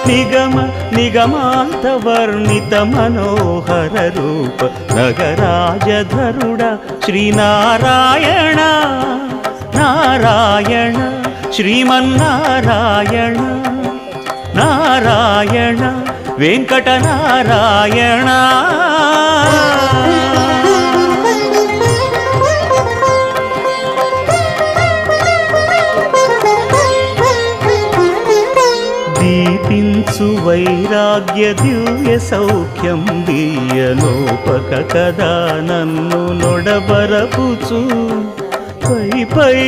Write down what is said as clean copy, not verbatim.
నిగమ నిగమాంతవర్ణిత మనోహర రూప నగరాజధరుడ శ్రీనారాయణ నారాయణ శ్రీమన్నారాయణ నారాయణ వెంకటనారాయణ. దీపించు వైరాగ్య దివ్య సౌఖ్యం దీయలోపక కదా నన్ను నొడబరపుచు పై పై